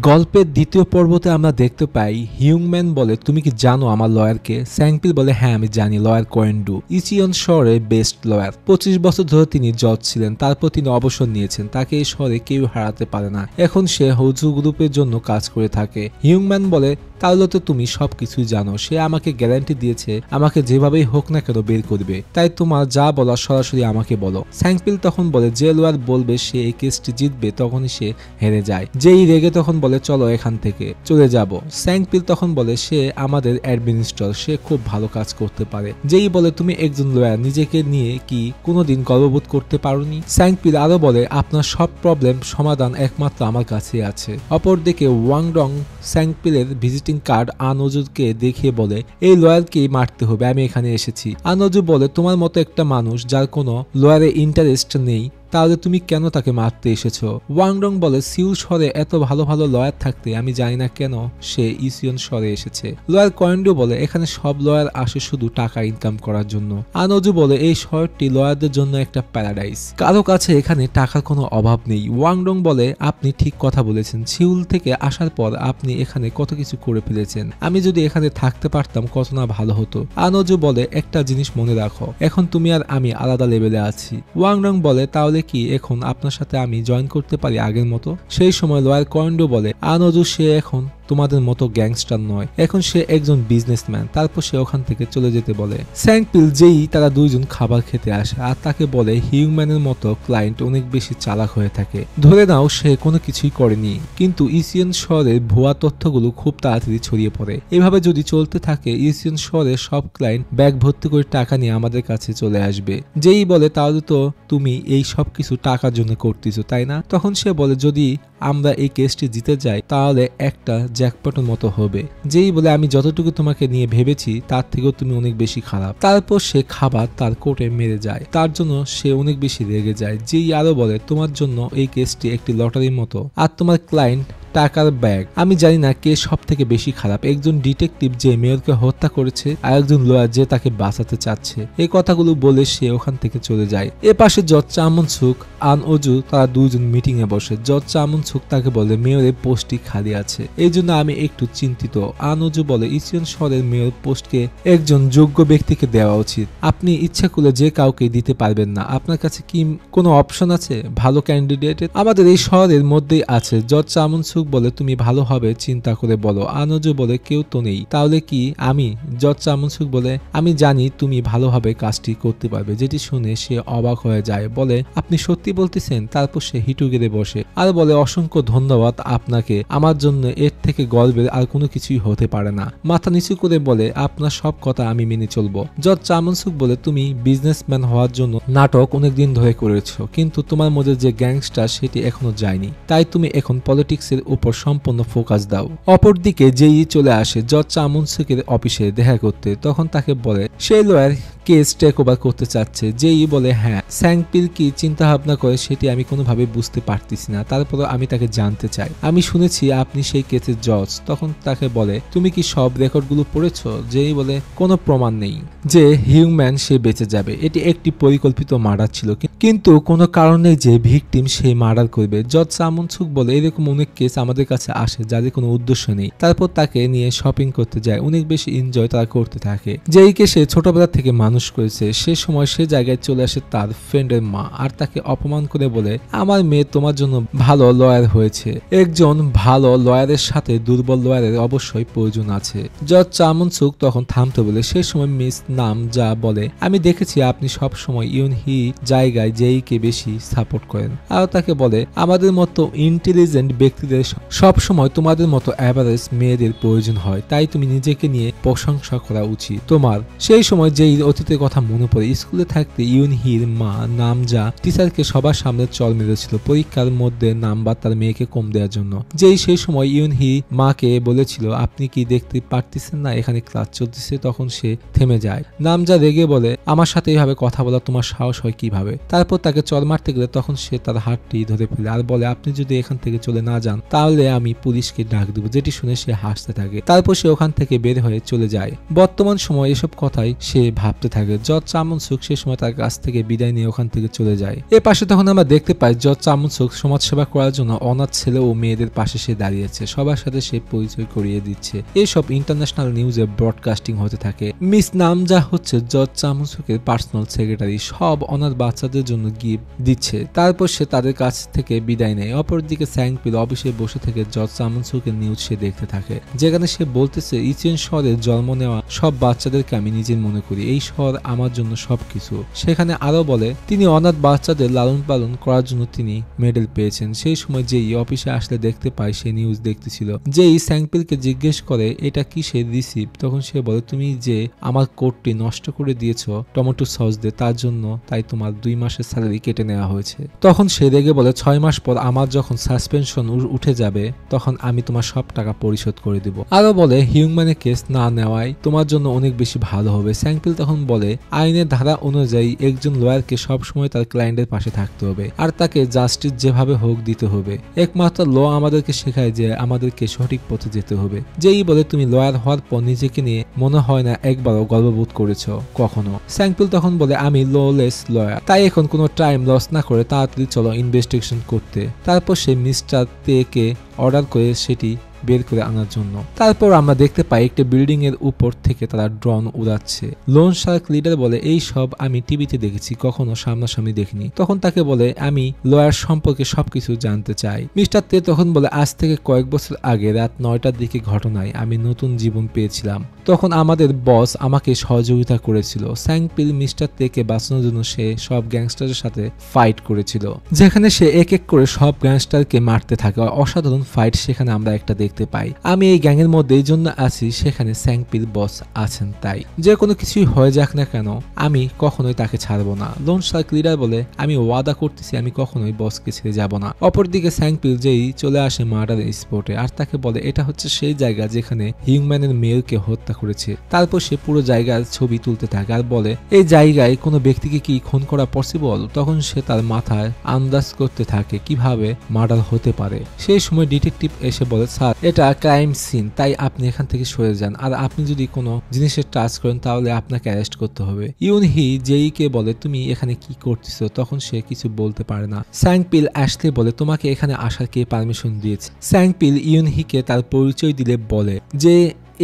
গল্পের দ্বিতীয় পর্বতে আমরা দেখতে পাই হিউংম্যান বলে, তুমি কি জানো আমার লয়ারকে? স্যাংপিল বলে, হ্যাঁ আমি জানি, লয়ার কোয়েন্ডু, ইচিয়ন শহরে বেস্ট লয়ার। 25 বছর ধরে তিনি জজ ছিলেন, তারপর তিনি অবসর নিয়েছেন। তাকে এই শহরে কেউ হারাতে পারে না। এখন সে হৌজু গ্রুপের জন্য কাজ করে থাকে। হিউংম্যান বলে, তাহলে তো তুমি সবকিছুই জানো। সে আমাকে গ্যারান্টি দিয়েছে আমাকে যেভাবেই হোক না কেন বের করবে, তাই তোমার যা বলার সরাসরি আমাকে বলো। স্যাংপিল তখন বলে, যে লয়ার বলবে সে এই কেসটি জিতবে তখনই সে হেরে যায়। যেই রেগে তখন বলে, চলো এখান থেকে চলে যাব। স্যাংপিল তখন বলে, সে আমাদের অ্যাডমিনিস্ট্রেটর, সে খুব ভালো কাজ করতে পারে। যেই বলে, তুমি একজন লয়ার, নিজেকে নিয়ে কি কোনোদিন গর্ববোধ করতে পারোনি? স্যাংপিল আরো বলে, আপনার সব প্রবলেম সমাধান একমাত্র আমার কাছে আছে। অপরদিকে ওয়াংডং স্যাংপিলের ভিজিটিং কার্ড আনজুকে দেখিয়ে বলে, এই লয়ারকেই মারতে হবে, আমি এখানে এসেছি। আনজু বলে, তোমার মতো একটা মানুষ যার কোনো লয়ারে ইন্টারেস্ট নেই, তাহলে তুমি কেন তাকে মারতে এসেছো? ওয়াংডং বলে, সিউল শহরে এত ভালো ভালো লয়ার থাকতে আমি জানি না কেন সে ইসিয়ন শহরে এসেছে। লয়ার কোয়েন্ডু বলে, এখানে সব লয়ার আসে শুধু টাকা ইনকাম করার জন্য। আনজু বলে, এই শহরটি লয়ারদের জন্য একটা প্যারাডাইস, কারো কাছে এখানে টাকার কোনো অভাব নেই। ওয়াংডং বলে, আপনি ঠিক কথা বলেছেন, সিউল থেকে আসার পর আপনি এখানে কত কিছু করে ফেলেছেন। আমি যদি এখানে থাকতে পারতাম কত না ভালো হতো। আনজু বলে, একটা জিনিস মনে রাখো, এখন তুমি আর আমি আলাদা লেভেলে আছি। ওয়াংডং বলে, তাহলে কি এখন আপনার সাথে আমি জয়েন করতে পারি আগের মতো? সেই সময় লয়ার কোয়েন্ডু বলে, আনজু সে এখন তোমাদের মতো গ্যাংস্টার নয়, এখন সে একজন বিজনেসম্যান। তারপর সে ওখান থেকে চলে যেতে বলে। স্যাংপিল যেই তারা দুইজন খাবার খেতে আসে আর তাকে বলে, হিউম্যানের মতো ক্লায়েন্ট অনেক বেশি চালাক হয়ে থাকে, ধরে নাও সে কোনো কিছুই করেনি। কিন্তু ইসিয়ন শহরের ভুয়া তথ্যগুলো খুব তাড়াতাড়ি ছড়িয়ে পড়ে। এভাবে যদি চলতে থাকে ইসিয়ন শহরের সব ক্লায়েন্ট ব্যাগ ভর্তি করে টাকা নিয়ে আমাদের কাছে চলে আসবে। যেই বলে, তাহলে তো তুমি এই সব কিছু টাকার জন্য করতেছো, তাই না? তখন সে বলে, যদি আমরা এই কেসটি জিতে যাই তাহলে একটা জ্যাকপটের মতো হবে। যেই বলে, আমি যতটুকু তোমাকে নিয়ে ভেবেছি তার থেকেও তুমি অনেক বেশি খারাপ। তারপর সে খাবার তার কোর্টে মেরে যায়, তার জন্য সে অনেক বেশি রেগে যায়। যেই আরো বলে, তোমার জন্য এই কেসটি একটি লটারির মতো, আর তোমার ক্লায়েন্ট টাকার ব্যাগ। আমি জানি না কে সব থেকে বেশি খারাপ, একজন ডিটেকটিভ যে মেয়রকে হত্যা করেছে আর একজন লয়ার যে তাকে বাঁচাতে চাচ্ছে। এই কথাগুলো বলে সে ওখান থেকে চলে যায়। এ পাশে জজ চামনসুক আন অজু তারা দুইজন মিটিং এ বসে। জজ চামনসুক তাকে বলে, মেয়রের পোস্টটি খালি আছে, এই জন্য আমি একটু চিন্তিত। আন অজু বলে, ইসিয়ন শহরের মেয়র পোস্টকে একজন যোগ্য ব্যক্তিকে দেওয়া উচিত, আপনি ইচ্ছা করলে যে কাউকে দিতে পারবেন না। আপনার কাছে কি কোনো অপশন আছে ভালো ক্যান্ডিডেট? আমাদের এই শহরের মধ্যেই আছে। জজ চামনসুক বলে, তুমি ভালোভাবে চিন্তা করে বলো। আনজু বলে, কেউ তো নেই, তাহলে কি আমি? জজ চামনসুক বলে, আমি জানি তুমি ভালোভাবে কাজটি করতে পারবে। যেটি শুনে সে অবাক হয়ে যায়, বলে, আপনি সত্যি বলতেছেন? তারপর সে হিটু গেড়ে বসে আর বলে, অসংখ্য ধন্যবাদ আপনাকে, আমার জন্য এর থেকে গর্বের আর কোনো কিছুই হতে পারে না। মাথা নিচু করে বলে, আপনার সব কথা আমি মেনে চলবো। জজ চামনসুক বলে, তুমি বিজনেসম্যান হওয়ার জন্য নাটক অনেকদিন ধরে করেছো, কিন্তু তোমার মধ্যে যে গ্যাংস্টার সেটি এখনো যায়নি, তাই তুমি এখন পলিটিক্সের উপর সম্পূর্ণ ফোকাস দাও। অপরদিকে যেই চলে আসে জজ চামনসুকের অফিসে দেখা করতে, তখন তাকে বলে সেই লয়ার কেস টেক ওভার করতে চাচ্ছে। যেই বলে, হ্যাঁ। স্যাংপিল কি চিন্তা ভাবনা করে সেটি আমি কোনোভাবে বুঝতে পারতেছি না, তারপরে আমি তাকে জানতে চাই। আমি শুনেছি আপনি সেই কেসের জজ। তখন তাকে বলে, তুমি কি সব রেকর্ডগুলো পড়েছো? যেই বলে, কোনো প্রমাণ নেই যে হিউম্যান সে বেঁচে যাবে, এটি একটি পরিকল্পিত মার্ডার ছিল, কিন্তু কোনো কারণ নেই যে ভিকটিম সে মার্ডার করবে। জজ চামনসুক বলে, এরকম অনেক কেস আমাদের কাছে আসে যাদের কোনো উদ্দেশ্য নেই। তারপর তাকে নিয়ে শপিং করতে যায়, অনেক বেশি এনজয় তারা করতে থাকে। যেই সে ছোটবেলা থেকে মানুষ করেছে, সে সময় সে জায়গায় চলে আসে তার ফ্রেন্ডের মা আর তাকে অপমান করে বলে, আমার মেয়ে তোমার জন্য ভালো লয়ার হয়েছে, একজন ভালো লয়ারের সাথে দুর্বল লয়ারের অবশ্যই প্রয়োজন আছে। জজ চামনসুক তখন থামতে বলে, সে সময় মিস নাম যা বলে, আমি দেখেছি আপনি সব সময় ইউনহি জায়গায় যেই কে বেশি সাপোর্ট করেন। আর তাকে বলে, আমাদের মতো ইন্টেলিজেন্ট ব্যক্তিদের সব সময় তোমাদের মতো অ্যাভারেজ মেয়েদের প্রয়োজন হয়, তাই তুমি নিজেকে নিয়ে প্রশংসা করা উচিত তোমার। সেই সময় যেই অতীতের কথা মনে পড়ে, স্কুলে থাকতে ইউনহির মা নামজা টিচারকে সবার সামনে চল মেরেছিল পরীক্ষার মধ্যে নাম্বার তার মেয়েকে কম দেওয়ার জন্য। যেই সেই সময় ইউনহি মাকে বলেছিল, আপনি কি দেখতে পারতেছেন না এখানে ক্লাস চলতেছে? তখন সে থেমে যায়। নামজা রেগে বলে, আমার সাথে এইভাবে কথা বলা তোমার সাহস হয় কিভাবে? তারপর তাকে চল মারতে গেলে তখন সে তার হাতটি ধরে ফেলে আর বলে, আপনি যদি এখান থেকে চলে না যান তাহলে আমি পুলিশকে ডাক দেবো। যেটি শুনে সে হাসতে থাকে। তারপর সে ওখান থেকে বের হয়ে চলে যায়। বর্তমান সময় এসব কথাই সে ভাবতে থাকে। জজ চামুনসুক সে সময় তার কাছ থেকে বিদায় নিয়ে ওখান থেকে চলে যায়। এর পাশে তখন আমরা দেখতে পাই জজ চামুনসুক সমাজসেবা করার জন্য অনাথ ছেলে ও মেয়েদের পাশে সে দাঁড়িয়েছে, সবার সাথে সে পরিচয় করিয়ে দিচ্ছে। এইসব ইন্টারন্যাশনাল নিউজে ব্রডকাস্টিং হতে থাকে। মিস নামজা হচ্ছে জজ চামুনসুকের পার্সোনাল সেক্রেটারি, সব অনাথ বাচ্চাদের জন্য গিফট দিচ্ছে। তারপর সে তাদের কাছ থেকে বিদায় নেয়। অপরদিকে স্যাংপিল অফিসে বসে থেকে জজ চামুনসুকের নিউজ সে দেখতে থাকে, যেখানে সে বলতেছে ইচিয়ন শহরে জন্ম নেওয়া সব বাচ্চাদেরকে আমি নিজের মনে করি, এই শহর আমার জন্য সবকিছু। সেখানে আরো বলে তিনি অনাথ বাচ্চাদের লালন পালন করার জন্য তিনি মেডেল পেয়েছেন। সেই সময় যেই অফিসে আসলে দেখতে পায় সে নিউজ দেখতেছিল। যেই স্যাংপিলকে জিজ্ঞেস করে এটা কিসের রিসিপ্ট, তখন সে বলে তুমি যে আমার কোটটি নষ্ট করে দিয়েছ টমেটো সস দিয়ে তার জন্য, তাই তোমার 2 মাসের স্যালারি কেটে নেওয়া হয়েছে। তখন সে রেগে বলে 6 মাস পর আমার যখন সাসপেনশন উঠে যাবে তখন আমি তোমার সব টাকা পরিশোধ করে দিব। আরো বলে হিউম্যানের কেস না নেওয়াই তোমার জন্য অনেক বেশি ভালো হবে। স্যাংপিল তখন বলে আইনের ধারা অনুযায়ী একজন লয়ারকে সবসময় তার ক্লায়েন্টের পাশে থাকতে হবে আর তাকে জাস্টিস যেভাবে হোক দিতে হবে। একমাত্র ল আমাদেরকে শেখায় যে আমাদেরকে সঠিক পথে যেতে হবে। যেই বলে তুমি লয়ার হওয়ার পর নিজেকে নিয়ে মনে হয় না একবারও গর্ববোধ করেছ কখনো। স্যাংপিল তখন বলে আমি ললেস লয়ার, তাই এখন কোনো টাইম লস না করে তাড়াতাড়ি চলো ইনভেস্টিগেশন করতে। তারপর সে মিস্টার তে-কে অর্ডার করে সেটি বের করে আনার জন্য। তারপর আমরা দেখতে পাই একটা বিল্ডিং এর উপর থেকে তারা ড্রোন উড়াচ্ছে। লোন শার্ক লিডার বলে এই সব আমি টিভিতে দেখেছি, কখনো সামনাসামনি দেখিনি। তখন তাকে বলে আমি লয়ার সম্পর্কে সবকিছু জানতে চাই। মিস্টার তে তখন বলে আজ থেকে কয়েক বছর আগে রাত 9টার দিকে ঘটনায় আমি নতুন জীবন পেয়েছিলাম, তখন আমাদের বস আমাকে সহযোগিতা করেছিল। স্যাংপিল মিস্টার তেকে বাঁচানোর জন্য সে সব গ্যাংস্টারের সাথে ফাইট করেছিল, যেখানে সে এক এক করে সব গ্যাংস্টারকে মারতে থাকে। অসাধারণ ফাইট সেখানে আমরা একটা দেখতে পাই। আমি এই গ্যাংয়ের মধ্যে এই জন্য আছি সেখানে স্যাংপিল বস আছেন, তাই যে কোনো কিছুই হয়ে যাক না কেন আমি কখনোই তাকে ছাড়বো না। লোন শার্ক লিডার বলে আমি ওয়াদা করতেছি আমি কখনোই বসকে ছেড়ে যাব না। অপরদিকে স্যাংপিল যেই চলে আসে মার্ডার স্পটে আর তাকে বলে এটা হচ্ছে সেই জায়গা যেখানে হিউম্যানের মেয়েকে হত্যা করেছে। তারপর সে পুরো জায়গার ছবি তুলতে থাকে আর বলে এই জায়গায় কোনো ব্যক্তিকে কি খুন করা পসিবল। তখন সে তার মাথায় আন্দাজ করতে থাকে কিভাবে মার্ডার হতে পারে। সেই সময় ডিটেকটিভ এসে বলে স্যার এটা ক্রাইম সিন, তাই আপনি এখান থেকে সরে যান, আর আপনি যদি কোনো জিনিসের টাচ করেন তাহলে আপনাকে অ্যারেস্ট করতে হবে। ইউনহি যেই কে বলে তুমি এখানে কি করতেছো, তখন সে কিছু বলতে পারে না। স্যাংপিল আসলে বলে তোমাকে এখানে আসার কে পারমিশন দিয়েছে। স্যাংপিল ইউনহিকে তার পরিচয় দিলে বলে যে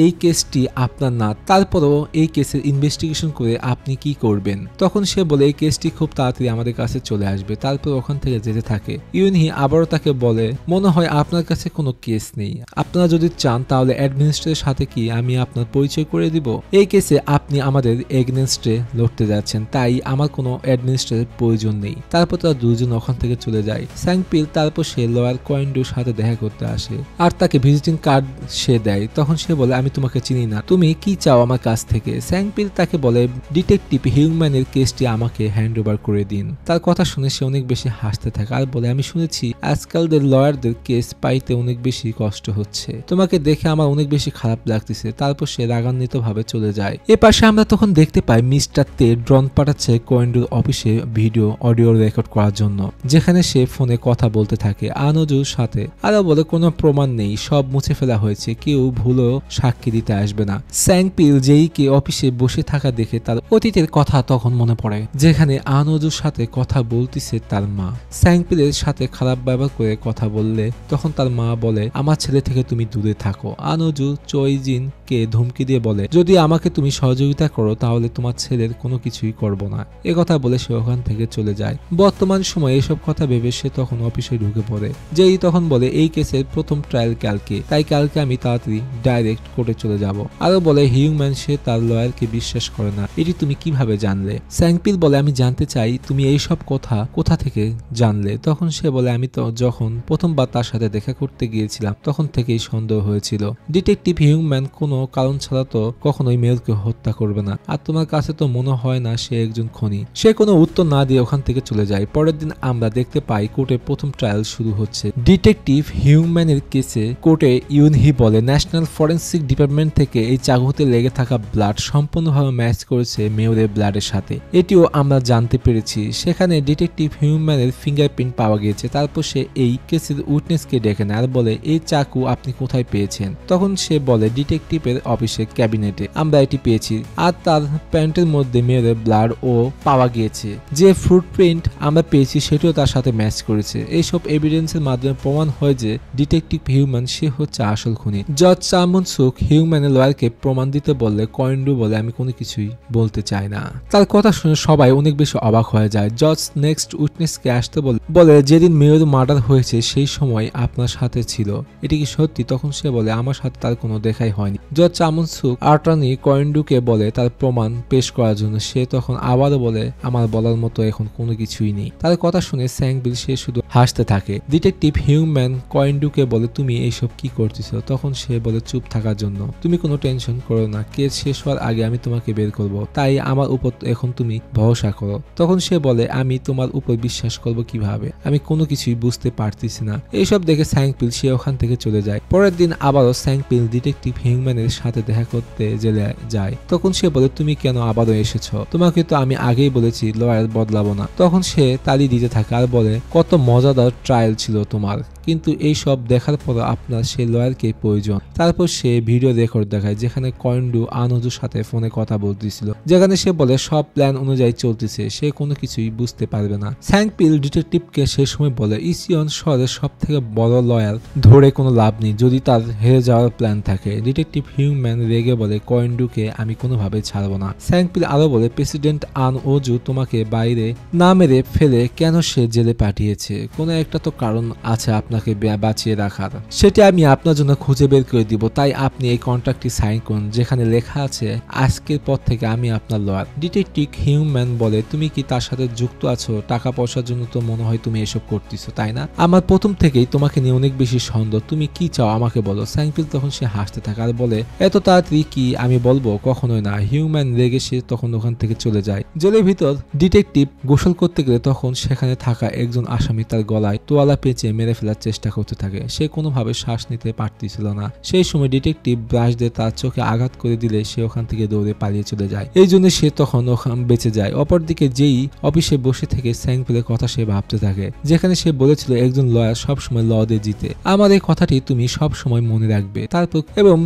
এই কেসটি আপনার না, তারপরও এই কেসের ইনভেস্টিগেশন করে আপনি কি করবেন। তখন সে বলে এই কেসটি খুব তাড়াতাড়ি আমাদের কাছে চলে আসবে। তারপর ওখান থেকে যেতে থাকে। ইউনহি আবারও তাকে বলে মনে হয় আপনার কাছে কোনো কেস নেই, আপনারা যদি চান তাহলে অ্যাডমিনিস্ট্রেটের সাথে কি আমি আপনার পরিচয় করে দিব। এই কেসে আপনি আমাদের এগেনস্টে লড়তে যাচ্ছেন, তাই আমার কোনো অ্যাডমিনিস্ট্রেটের প্রয়োজন নেই। তারপর তারা দুজন ওখান থেকে চলে যায়। স্যাংপিল তারপর সে লয়ার কোয়েন্ডোর সাথে দেখা করতে আসে আর তাকে ভিজিটিং কার্ড সে দেয়। তখন সে বলে আমি তোমাকে চিনি না, তুমি কি চাও আমার কাছ থেকে। স্যাংপিল তাকে বলে ডিটেকটিভ হিউম্যানের কেসটি আমাকে হ্যান্ড ওভার করে দিন। তার কথা শুনে সে অনেক বেশি হাসতে থাকে আর বলে আমি শুনেছি আজকালদের লয়ারদের কেস পাইতে অনেক বেশি কষ্ট হচ্ছে, তোমাকে দেখে আমার অনেক বেশি খারাপ লাগতেছে। তারপর সে রাগান্বিত ভাবে চলে যায়। এ পাশে আমরা তখন দেখতে পাই মিস্টার তে ড্রোন পাঠাচ্ছে কোয়েন্ডোর অফিসে ভিডিও অডিও রেকর্ড করার জন্য, যেখানে সে ফোনে কথা বলতে থাকে আনোজুর সাথে। আরো বলে কোনো প্রমাণ নেই, সব মুছে ফেলা হয়েছে, কেউ ভুলও সাক্ষী দিতে আসবে না। স্যাংপিল যেইকে অফিসে বসে থাকা দেখে তার অতীতের কথা তখন মনে পড়ে, যেখানে আনোজুর সাথে কথা বলতেছে তার মা। স্যাংপিলের সাথে খারাপ ব্যবহার করে কথা বললে তখন তার মা বলে আমার ছেলে থেকে তুমি দূরে থাকো। আনোজু চৈজিন কে ধমকি দিয়ে বলে যদি আমাকে তুমি সহযোগিতা করো তাহলে তোমার ছেলের কোনো কিছুই করব না। এ কথা বলে সে ওখান থেকে চলে যায়। বর্তমান সময়ে এসব কথা ভেবে সে তখন অফিসে ঢুকে পড়ে। যেই তখন বলে এই কেসের প্রথম ট্রায়াল কালকে, তাই কালকে আমি তাড়াতাড়ি ডাইরেক্ট কোর্টে চলে যাব। আরো বলে হিউম্যান সে তার লয়ারকে বিশ্বাস করে না, এটি তুমি কিভাবে জানলে। স্যাংপিল বলে আমি জানতে চাই তুমি এই সব কথা কোথা থেকে জানলে। তখন সে বলে আমি তো যখন প্রথমবার তার সাথে দেখা করতে গিয়েছিলাম তখন থেকেই সন্দেহ হয়েছিল। ডিটেকটিভ হিউম্যান কোনো কারণ ছাড়া তো কখনোই মেয়রকে হত্যা করবে না, আর তোমার কাছে তো মনে হয় না সে একজন খনি। সে কোনো উত্তর না দিয়ে ওখান থেকে চলে যায়। পরের দিন আমরা দেখতে পাই কোর্টে প্রথম ট্রায়াল শুরু হচ্ছে। ডিটেকটিভ হিউম্যানের কেসে কোর্টে ইউনহি বলে ন্যাশনাল ফরেন্সিক ডিপার্টমেন্ট থেকে এই চাকুতে লেগে থাকা ব্লাড সম্পূর্ণভাবে ম্যাচ করেছে মেয়রের ব্লাডের সাথে, এটিও আমরা জানতে পেরেছি। সেখানে ডিটেকটিভ হিউম্যানের ফিঙ্গারপ্রিন্ট পাওয়া গিয়েছে। তারপর সে এই কেসের উইটনেসকে ডেকে নেয় আর বলে এই চাকু আপনি কোথায় পেয়েছেন? তখন সে বলে ডিটেকটিভের অফিসের ক্যাবিনেটে আমরা এটি পেয়েছি, আর তার প্যান্টের মধ্যে মেয়রের ব্লাড ও পাওয়া গিয়েছে। যে ফুটপ্রিন্ট আমরা পেয়েছি সেটিও তার সাথে ম্যাচ করেছে। এইসব এভিডেন্সের মাধ্যমে প্রমাণ হয় যে ডিটেকটিভ হিউম্যান সে হচ্ছে আসল খুনি। জজ চামন সুক হিউম্যানের লয়ারকে প্রমাণ দিতে বললে কয়েন্ডু বলে আমি কোনো কিছুই বলতে চাই না। তার কথা শুনে সবাই অনেক বেশি অবাক হয়ে যায়। জজ নেক্সট উইটনেসকে আসতে বলে যেদিন মেয়র মার্ডার হয়েছে সেই সময় আপনার সাথে ছিল, এটি কি সত্যি? তখন সে বলে আমার সাথে তার কোনো দেখাই হয়নি। জজ চামন সুক অ্যাটর্নি কয়েন্ডুকে বলে তার প্রমাণ পেশ করার জন্য। সে তখন আবারও বলে আমার বলার মতো এখন কোনো কিছুই নেই। তার কথা শুনে স্যাংবিল সে শুধু হাসতে থাকে। ডিটেকটিভ হিউম্যান কয়েন্ডুকে বলে তুমি এইসব কি করতেছো? তখন সে বলে চুপ থাকার জন্য। তুমি কোনো টেনশন করো না, কেস শেষ হওয়ার আগে আমি তোমাকে বের করব, তাই আমার উপর এখন তুমি ভরসা করো। তখন সে বলে আমি তোমার উপর বিশ্বাস করব কিভাবে? আমি কোনো কিছুই বুঝতে পারতেছি না। এইসব দেখে স্যাংপিল সে ওখান থেকে চলে যায়। পরের দিন আবারও স্যাংপিল ডিটেকটিভ হিউম্যানের সাথে দেখা করতে জেলে যায়। তখন সে বলে তুমি কেন আবারও এসেছো? তোমাকে তো আমি আগেই বলেছি লয়ার বদলাবো না। তখন সে তালি দিতে থাকে আর বলে কত মজাদার ট্রায়াল ছিল তোমার, কিন্তু এই সব দেখার পর আপনার সেই লয়ারকে প্রয়োজন। তারপর সে ভিডিও রেকর্ড দেখায় যেখানে কয়েন্ডু আনজুর সাথে ফোনে কথা বলতেছিল, যেখানে সে বলে সব প্ল্যান অনুযায়ী চলতেছে, সে কোনো কিছুই বুঝতে পারবে না। স্যাংপিল ডিটেকটিভকে সে সময় বলে ইসিয়ন শহরের সব থেকে বড় লয়ার ধরে কোনো লাভ নেই যদি তার হেরে যাওয়ার প্ল্যান থাকে। ডিটেকটিভ হিউম্যান রেগে বলে কয়েন্ডুকে আমি কোনোভাবে ছাড়বো না। স্যাংপিল আরো বলে প্রেসিডেন্ট আন ওজু তোমাকে বাইরে না মেরে ফেলে কেন সে জেলে পাঠিয়েছে? কোনো একটা তো কারণ আছে আপনাকে বাঁচিয়ে রাখার, সেটা আমি আপনার জন্য খুঁজে বের করে দিব। তাই আপনি এই কন্ট্রাক্টটি সাইন করুন যেখানে লেখা আছে আজকের পর থেকে আমি আপনার লয়ার। ডিটেকটিভ হিউম্যান বলে তুমি কি তার সাথে যুক্ত আছো? টাকা পয়সার জন্য তো মনে হয় তুমি এসব করতেছো, তাই না? আমার প্রথম থেকেই তোমাকে নিয়ে অনেক বেশি সন্দেহ, তুমি কি চাও আমাকে বলো। স্যাংপিল তখন সে হাসতে থাকে আর বলে এত তাড়াতাড়ি কি আমি বলবো? কখনোই না। হিউম্যান রেগে সে তখন ওখান থেকে চলে যায়। জেলের ভিতর ডিটেকটিভ গোসল করতে গেলে তখন সেখানে থাকা একজন আসামি তার গলায় তোয়ালা পেঁচিয়ে মেরে ফেলার চেষ্টা করতে থাকে। সে কোনোভাবে শ্বাস নিতে পারতেছিল না। সেই সময় ডিটেকটিভ ব্রাশ দিয়ে তার চোখে আঘাত করে দিলে সে ওখান থেকে দৌড়ে পালিয়ে চলে যায়। এই জন্য সে তখন ওখান বেঁচে যায়। অপরদিকে যেই অফিসে বসে থেকে স্যাংপিলের কথা সে ভাবতে থাকে, যেখানে সে বলেছিল একজন লয়ার সবসময় ল দিয়ে জিতে। আমার এই কথাটি তুমি সব সময় মনে রাখবে। তারপর এবং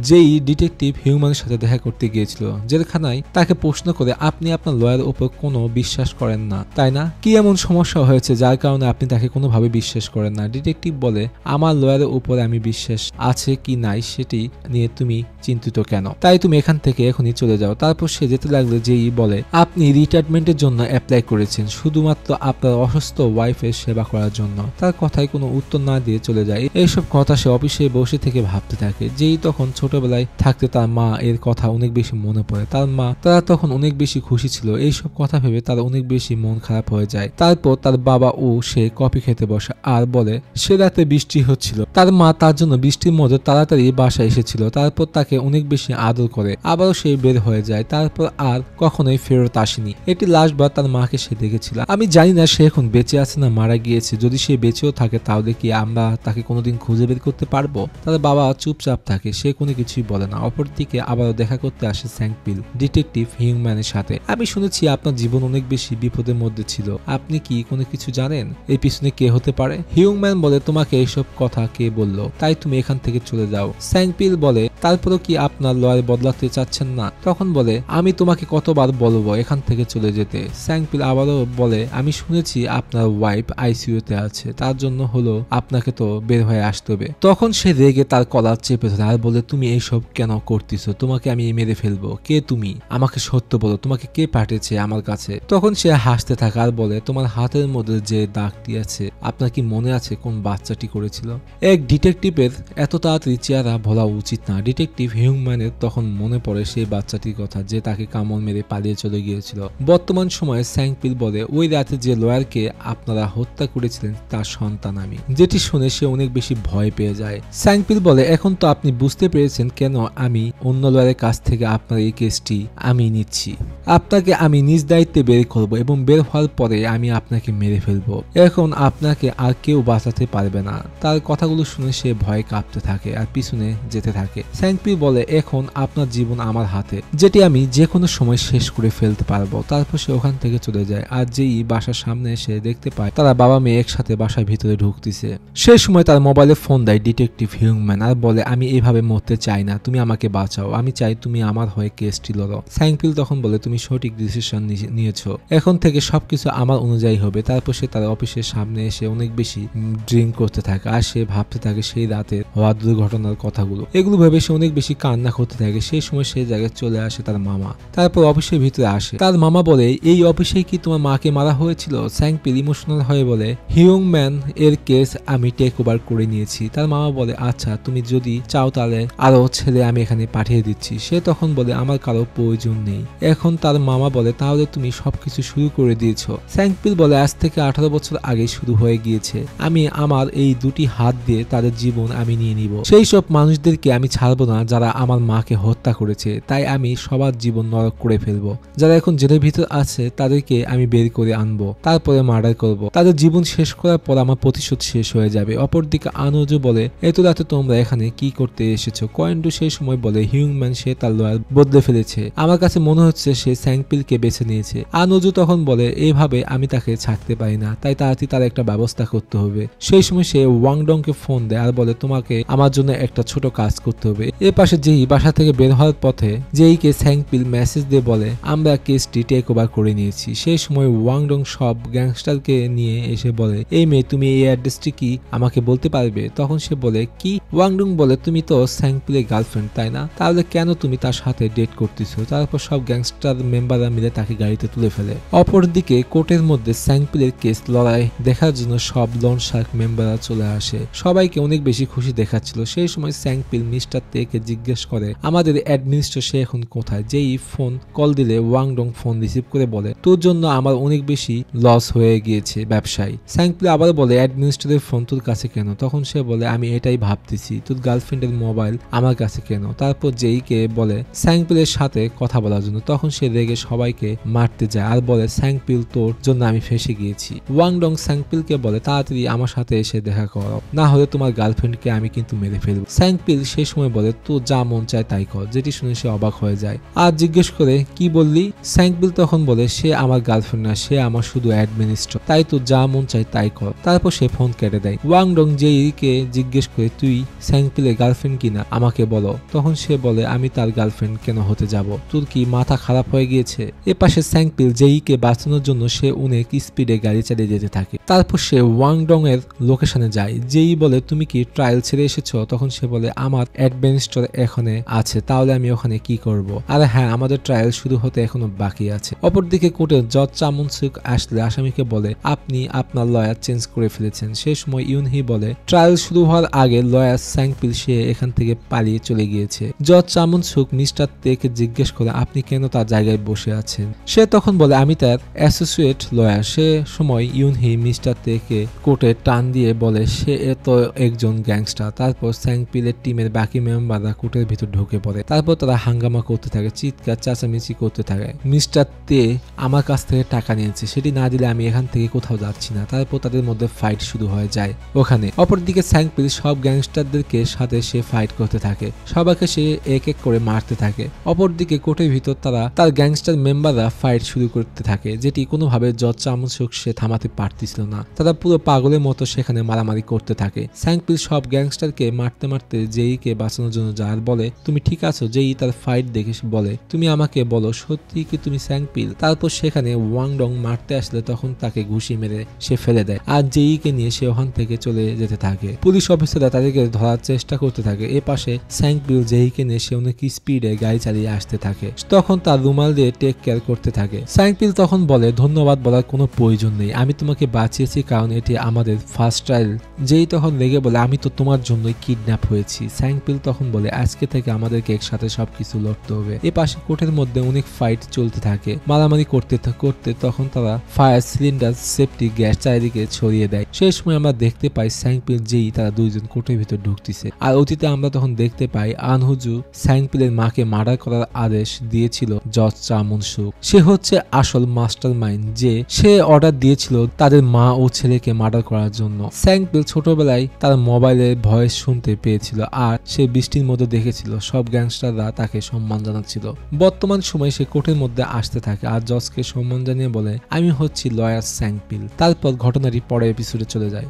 যেই ডিটেকটিভ হিউম্যানের সাথে দেখা করতে গিয়েছিল জেলখানায় তাকে প্রশ্ন করে আপনি আপনার লয়ার উপর কোনো বিশ্বাস করেন না, তাই না? কি এমন সমস্যা হয়েছে যার কারণে আপনি তাকে কোনোভাবে বিশ্বাস করেন না? ডিটেকটিভ বলে আমার লয়ারের উপর আমি বিশ্বাস আছে কি নাই সেটি নিয়ে তুমি চিন্তিত কেন? তাই তুমি এখান থেকে এখনই চলে যাও। তারপর সে যেতে লাগলো। যেই বলে আপনি রিটায়ারমেন্টের জন্য অ্যাপ্লাই করেছেন শুধুমাত্র আপনার অসুস্থ ওয়াইফের সেবা করার জন্য। তার কথায় কোনো উত্তর না দিয়ে চলে যায়। এইসব কথা সে অফিসে বসে থেকে ভাবতে থাকে। যেই তখন ছোটবেলায় থাকতে তার মা এর কথা অনেক বেশি মনে পড়ে। তার মা তারা তখন অনেক বেশি খুশি ছিল। এইসব কথা ভেবে তার অনেক বেশি মন খারাপ হয়ে যায়। তারপর তার বাবা ও সে কফি খেতে বসে আর বলে সে রাতে বৃষ্টি হচ্ছিল। তার মা তার জন্য বৃষ্টির মধ্যে তাড়াতাড়ি বাসায় এসেছিল। তারপর তাকে অনেক বেশি আদর করে আবারও সে বের হয়ে যায়। তারপর আর কখনোই ফেরত আসেনি। এটি লাস্টবার তার মাকে সে দেখেছিল। আমি জানি না সে এখন বেঁচে আছে না মারা গিয়েছে। যদি সে বেঁচেও থাকে তাহলে কি আমরা তাকে কোনোদিন খুঁজে বের করতে পারবো? তার বাবা চুপচাপ থাকে, সে কোনো কিছুই বলে না। অপরদিকে আবারও দেখা করতে আসে স্যাংপিল ডিটেকটিভ হিউম্যানের সাথে। আমি শুনেছি আপনার জীবন অনেক বেশি বিপদের মধ্যে ছিল, আপনি কি কোনো কিছু জানেন এই পিছনে কে হতে পারে? হিউম্যান বলে তোমাকে এইসব কথা কে বললো? তাই তুমি এখান থেকে চলে যাও। স্যাংপিল বলে তারপরও কি আপনার লয়ার বদলাতে চাচ্ছেন না? তখন বলে আমি তোমাকে কতবার বলবো এখান থেকে চলে যেতে। স্যাংপিল আবারও বলে আমি শুনেছি আপনার ওয়াইফ আইসিইউতে আছে, তার জন্য হলো আপনাকে তো বের হয়ে আসতে হবে। তখন সে রেগে তার কলার চেপে ধরে আর বলে তুমি এইসব কেন করতেছো? তোমাকে আমি মেরে ফেলবো। কে তুমি? আমাকে সত্য বলো, তোমাকে কে পাঠিয়েছে আমার কাছে? তখন সে হাসতে থাকে আর বলে তোমার হাতের মধ্যে যে দাগটি আছে আপনার কি মনে আছে কোন বাচ্চাটি করেছিল? এক ডিটেকটিভের এত তাড়াতাড়ি চেহারা ভোলা উচিত না। ডিটেকটিভ হিউম্যানের তখন মনে পড়ে সেই বাচ্চাটির কথা যে তাকে কামড় মেরে পালিয়ে চলে গিয়েছিল। বর্তমান সময়ে স্যাংপিল বলে ওই রাতে যে লয়ারকে আপনারা হত্যা করেছিলেন তার সন্তান আমি। যেটি শুনে সে অনেক বেশি ভয় পেয়ে যায়। স্যাংপিল বলে এখন তো আপনি বুঝতে পেরেছেন কেন আমি অন্য লয়ারের কাছ থেকে আপনার এই কেসটি আমি নিচ্ছি। আপনাকে আমি নিজ দায়িত্বে বের করব এবং বের হওয়ার পরে আমি আপনাকে মেরে ফেলবো। এখন আপনাকে আর কেউ বাঁচাতে পারবে না। তার কথাগুলো শুনে সে ভয় কাঁপতে থাকে আর পিছনে যেতে থাকে। স্যাংপি বলে এখন আপনার জীবন আমার হাতে, যেটি আমি যে কোনো সময় শেষ করে ফেলতে পারবো। তারপর সে ওখান থেকে চলে যায়। আর যেই বাসার সামনে এসে দেখতে পায় তারা বাবা মেয়ে একসাথে বাসার ভিতরে ঢুকতেছে। সেই সময় তার মোবাইলে ফোন দেয় ডিটেকটিভ হিউম্যান আর বলে আমি এইভাবে মরতে চাই না, তুমি আমাকে বাঁচাও, আমি চাই তুমি আমার হয়ে কেসটি লড়ো। স্যাংপিল তখন বলে তুমি সঠিক ডিসিশন নিয়েছো, এখন থেকে সবকিছু আমার অনুযায়ী হবে। তারপর সে তার অফিসের সামনে এসে অনেক বেশি ড্রিঙ্ক করতে থাকে আর সে ভাবতে থাকে সেই রাতের হওয়া দুর্ঘটনার কথাগুলো। এগুলো ভেবে সে অনেক বেশি কান্না করতে থাকে। সেই সময় সেই জায়গায় চলে আসে তার মামা। তারপর অফিসের ভিতরে আসে। তার মামা বলে এই অফিসে কি তোমার মাকে মারা হয়েছিল? স্যাংপিল ইমোশনাল হয়ে বলে হিউম্যান এর কেস আমি টেক ওভার করে নিয়েছি। তার মামা বলে আচ্ছা তুমি যদি চাও তাহলে আরো ছেলে আমি এখানে পাঠিয়ে দিচ্ছি। সে তখন বলে আমার কারো প্রয়োজন নেই। এখন তার মামা বলে তাহলে তুমি সবকিছু শুরু করে দিয়েছো। স্যাংপিল বলে আজ থেকে 18 বছর আগে শুরু হয়ে গিয়েছে, আমি আমার এই দুটি হাত দিয়ে তাদের জীবন আমি নিয়ে নিব। সেই সব মানুষদেরকে আমি ছাড়বো না যারা আমার মাকে হত্যা করেছে, তাই আমি সবার জীবন নরক করে ফেলবো। যারা এখন জেলের ভিতর আছে তাদেরকে আমি বের করে আনবো, তারপরে মার্ডার করব। তাদের জীবন শেষ করার পর আমার প্রতিশোধ শেষ হয়ে যাবে। অপরদিকে আনোজু বলে এত রাতে তোমরা এখানে কি করতে এসেছো? কোয়েন্ডু সেই সময় বলে হিউম্যান সে তার লয়ার বদলে ফেলেছে, আমার কাছে মনে হচ্ছে সে স্যাংপিলকে বেছে নিয়েছে। আনোজু তখন বলে এভাবে আমি তাকে ছাড়তে পারি না, তাই তাড়াতাড়ি তার একটা ব্যবস্থা করতে হবে। সেই সময় সে ওয়াংডংকে ফোন দেয় আর বলে তোমাকে আমার জন্য একটা ছোট কাজ করতে হবে। এর পাশে যেই বাসা থেকে বের হওয়ার পথে যেইকে স্যাংপিল মেসেজ দিয়ে বলে আমরা কেসটি টেক ওভার করে নিয়েছি। সেই সময় ওয়াংডং সব গ্যাংস্টারকে নিয়ে এসে বলে এই মেয়ে তুমি এই অ্যাড্রেসটি কি আমাকে বলতে পারবে? তখন সে বলে কি? ওয়াংডং বলে তুমি তো স্যাংপিলের গার্লফ্রেন্ড তাই না, তাহলে কেন তুমি তার সাথে ডেট করতেছো? তারপর সব গ্যাংস্টার মেম্বাররা মিলে তাকে গাড়িতে তুলে ফেলে। অপরদিকে কোর্টের মধ্যে স্যাংপিলের কেস লড়াই দেখার জন্য সব লন শার্ক মেম্বাররা চলে আসে। সবাইকে অনেক বেশি খুশি দেখাচ্ছিল। সেই সময় স্যাংপিল মিস্টার তেকে জিজ্ঞেস করে আমাদের অ্যাডমিনিস্ট্রেটর সে এখন কোথায়? যেই ফোন কল দিলে ওয়াংডং ফোন রিসিভ করে বলে তোর জন্য আমার অনেক বেশি লস হয়ে গিয়েছে ব্যবসায়ী। স্যাংপিল আবার বলে অ্যাডমিনিস্ট্রেটরের ফোন তোর কাছে কেন? তখন সে বলে আমি এটাই ভাবতেছি তোর গার্লফ্রেন্ডের মোবাইল আমার কাছে কেন? তারপর যেইকে বলে স্যাংপিলের সাথে কথা বলার জন্য। তখন সে রেগে সবাইকে মারতে যায় আর বলে স্যাংপিল তোর জন্য আমি ফেসে গিয়েছি। ওয়াংডং স্যাংপিলকে বলে তাড়াতাড়ি আমার সাথে এসে দেখা করো, না হলে তোমার গার্লফ্রেন্ডকে আমি কিন্তু মেরে ফেলবো। স্যাংপিল সেই সময় বলে তোর যা মন চায় তাই কর, যেটি শুনে সে অবাক হয়ে যায় আর জিজ্ঞেস করে কি বললি? স্যাংপিল তখন বলে সে আমার গার্লফ্রেন্ড না, সে আমার শুধু অ্যাডমিনিস্ট্রেটর, তাই তো যা মন চায় তাই কর। তারপর সে ফোন কেটে দেয়। ওয়াংডং যেইকে জিজ্ঞেস করে তুই স্যাংপিলের গার্লফ্রেন্ড কিনা আমাকে বলো। তখন সে বলে আমি তার গার্লফ্রেন্ড কেন হতে যাব, তোর কি মাথা খারাপ হয়ে গিয়েছে? এ পাশে স্যাংপিল যেইকে বাঁচানোর জন্য সে অনেক স্পিডে গাড়ি চালিয়ে যেতে থাকে। তারপর সে ওয়াংডং এর লোকেশনে যায়। যেই বলে তুমি কি ট্রায়াল ছেড়ে এসেছো? তখন সে বলে আমার অ্যাডভেঞ্চার এখানে আছে, তাহলে আমি ওখানে কি করব? আর হ্যাঁ আমাদের ট্রায়াল শুরু হতে এখনো বাকি আছে। অপরদিকে কোর্টের জজ চামুনসুক আসলে আসামিকে বলে আপনি আপনার লয়ার চেঞ্জ করে ফেলেছেন। সেই সময় ইউনহি বলে ট্রায়াল শুরু হওয়ার আগে লয়ার স্যাংপিল সে এখান থেকে পালিয়ে চলে গিয়েছে। জজ চামুনসুক মিস্টার তেকে জিজ্ঞেস করে আপনি কেন তার জায়গায় বসে আছেন? সে তখন বলে আমি তার অ্যাসোসিয়েট লয়ার। সে সময় ইউনহি মিস্টার তেকে কোর্টে টান দিয়ে বলে সে তো একজন গ্যাংস্টার। তারপর স্যাংপিলের টিমের বাকি মেম্বাররা কোর্টের ভিতর ঢুকে পড়ে। তারপর তারা হাঙ্গামা করতে থাকে, চিৎকার চেঁচামেচি করতে থাকে। মিস্টার তে আমার কাছ থেকে টাকা নিয়েছে, সেটি না দিলে আমি এখান থেকে কোথাও যাচ্ছি না। তারপর তাদের মধ্যে ফাইট শুরু হয়ে যায় ওখানে। অপরদিকে স্যাংপিল সব গ্যাংস্টারদেরকে সাথে সে ফাইট করতে থাকে, সবাইকে সে এক এক করে মারতে থাকে। অপরদিকে কোর্টের ভিতর তারা তার গ্যাংস্টার মেম্বাররা ফাইট শুরু করতে থাকে, যেটি কোনোভাবে জজ চামচুক সে থামাতে পারতেছিল না। তারা পুরো পাগলের মতো সেখানে মারামারি করতে থাকে। স্যাংপিল সব গ্যাংস্টারকে মারতে মারতে যেইকে বাঁচানোর জন্য যায় আর বলে তুমি ঠিক আছো? যেই তার ফাইট দেখে বলে তুমি আমাকে বলো সত্যি কি তুমি স্যাংপিল? তারপর সেখানে ওয়াংডং মারতে আসলে তখন তাকে ঘুষি মেরে সে ফেলে দেয় আর যেইকে নিয়ে সে ওখান থেকে চলে যেতে থাকে। পুলিশ অফিসাররা তাদেরকে ধরার চেষ্টা করতে থাকে। এ পাশে স্যাংপিল যেইকে নিয়ে সে অনেক স্পিডে গাড়ি চালিয়ে আসতে থাকে। তখন তার রুমাল দিয়ে টেক কেয়ার করতে থাকে। স্যাংপিল তখন বলে ধন্যবাদ বলার কোনো প্রয়োজন নেই, আমি তোমাকে বাঁচিয়েছি কারণ এটি আমাদের ফার্স্ট ট্রায়াল। যেই তখন লেগে বলে আমি তো তোমার জন্যই কিডন্যাপ হয়েছি। স্যাংপিল তখন বলে আজকে থেকে আমাদেরকে একসাথে সবকিছু লড়তে হবে। এ পাশে কোর্টের মধ্যে অনেক ফাইট চলতে থাকে, মারামারি করতে করতে তখন তারা ফায়ার সিলিন্ডার সেফটি গ্যাস চারিদিকে ছড়িয়ে দেয়। সেই সময় আমরা দেখতে পাই স্যাংপিল যেই তারা দুইজন কোর্টের ভিতর ঢুকতেছে। আর অতীতে আমরা তখন দেখতে পাই আনহুজু স্যাংপিলের মাকে মার্ডার করার আদেশ দিয়েছিল জজ চামুনসুক। সে হচ্ছে আসল মাস্টার মাইন্ড, যে সে অর্ডার দিয়েছিল তাদের মা ও ছেলেকে মার্ডার করার জন্য। স্যাংপিল ছোটবেলায় তার মোবাইলে ভয়েস শুনতে পেয়েছিল আর সে দৃষ্টির মধ্যে দেখেছিল সব গ্যাংস্টাররা তাকে সম্মান জানাচ্ছিল। বর্তমান সময়ে সে কোর্টের মধ্যে আসতে থাকে আর জজকে সম্মান জানিয়ে বলে, আমি হচ্ছি লয়ার স্যাংপিল। তারপর ঘটনাটি পরের এপিসোডে চলে যায়।